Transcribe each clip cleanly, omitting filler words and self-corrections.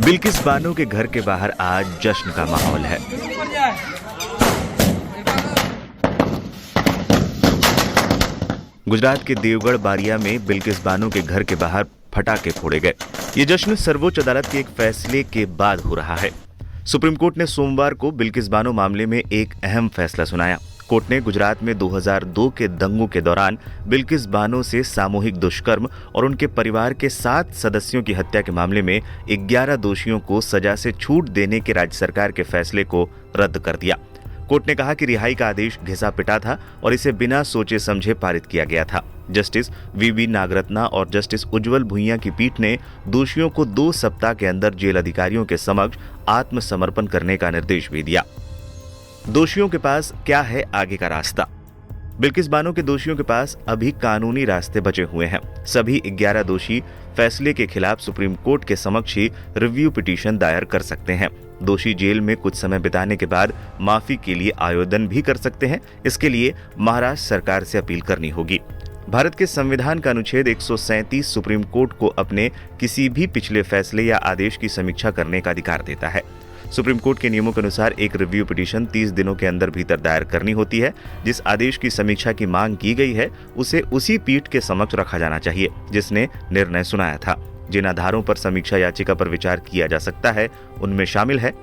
बिल्किस बानो के घर के बाहर आज जश्न का माहौल है। गुजरात के देवगढ़ बारिया में बिल्किस बानो के घर के बाहर पटाखे फोड़े गए। ये जश्न सर्वोच्च अदालत के एक फैसले के बाद हो रहा है। सुप्रीम कोर्ट ने सोमवार को बिल्किस बानो मामले में एक अहम फैसला सुनाया। कोर्ट ने गुजरात में 2002 के दंगों के दौरान बिल्किस बानो से सामूहिक दुष्कर्म और उनके परिवार के 7 सदस्यों की हत्या के मामले में 11 दोषियों को सजा से छूट देने के राज्य सरकार के फैसले को रद्द कर दिया। कोर्ट ने कहा कि रिहाई का आदेश घिसा पिटा था और इसे बिना सोचे समझे पारित किया गया था। जस्टिस वीवी नागरत्ना और जस्टिस उज्जवल भुइयां की पीठ ने दोषियों को 2 सप्ताह के अंदर जेल अधिकारियों के समक्ष आत्मसमर्पण करने का निर्देश भी दिया। दोषियों के पास क्या है आगे का रास्ता? बिल्किस बानो के दोषियों के पास अभी कानूनी रास्ते बचे हुए हैं। सभी 11 दोषी फैसले के खिलाफ सुप्रीम कोर्ट के समक्ष ही रिव्यू पिटीशन दायर कर सकते हैं। दोषी जेल में कुछ समय बिताने के बाद माफी के लिए आवेदन भी कर सकते हैं। इसके लिए महाराष्ट्र सरकार से अपील करनी होगी। भारत के संविधान का अनुच्छेद 137 सुप्रीम कोर्ट को अपने किसी भी पिछले फैसले या आदेश की समीक्षा करने का अधिकार देता है। सुप्रीम कोर्ट के नियमों के अनुसार एक रिव्यू पिटीशन 30 दिनों के अंदर भीतर दायर करनी होती है। जिस आदेश की समीक्षा की मांग की गई है उसे उसी पीठ के समक्ष रखा जाना चाहिए जिसने निर्णय सुनाया था। जिन आधारों पर समीक्षा याचिका पर विचार किया जा सकता है उनमें शामिल है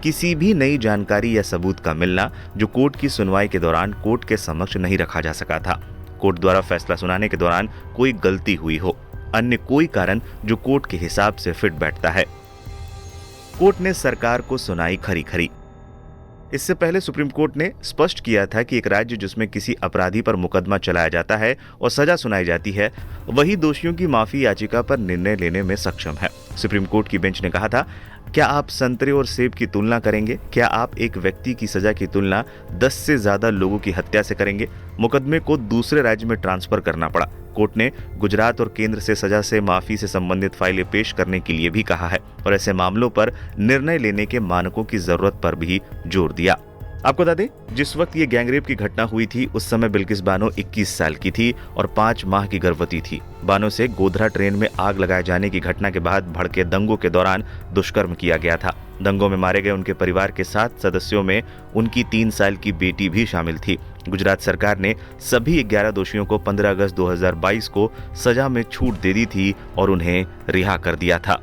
किसी भी नई जानकारी या सबूत का मिलना जो कोर्ट की सुनवाई के दौरान कोर्ट के समक्ष नहीं रखा जा सका था, कोर्ट द्वारा फैसला सुनाने के दौरान कोई गलती हुई हो, अन्य कोई कारण जो कोर्ट के हिसाब से फिट बैठता है। कोर्ट ने सरकार को सुनाई खरी खरी। इससे पहले सुप्रीम कोर्ट ने स्पष्ट किया था कि एक राज्य जिसमें किसी अपराधी पर मुकदमा चलाया जाता है और सजा सुनाई जाती है, वही दोषियों की माफी याचिका पर निर्णय लेने में सक्षम है। सुप्रीम कोर्ट की बेंच ने कहा था, क्या आप संतरे और सेब की तुलना करेंगे? क्या आप एक व्यक्ति की सजा की तुलना 10 से ज्यादा लोगों की हत्या से करेंगे? मुकदमे को दूसरे राज्य में ट्रांसफर करना पड़ा। कोर्ट ने गुजरात और केंद्र से सजा से माफी से संबंधित फाइलें पेश करने के लिए भी कहा है और ऐसे मामलों पर निर्णय लेने के मानकों की जरूरत पर भी जोर दिया। आपको बता दें, जिस वक्त ये गैंगरेप की घटना हुई थी उस समय बिल्किस बानो 21 साल की थी और 5 माह की गर्भवती थी। बानो से गोधरा ट्रेन में आग लगाए जाने की घटना के बाद भड़के दंगों के दौरान दुष्कर्म किया गया था। दंगों में मारे गए उनके परिवार के 7 सदस्यों में उनकी 3 साल की बेटी भी शामिल थी। गुजरात सरकार ने सभी 11 दोषियों को 15 अगस्त 2022 को सजा में छूट दे दी थी और उन्हें रिहा कर दिया था।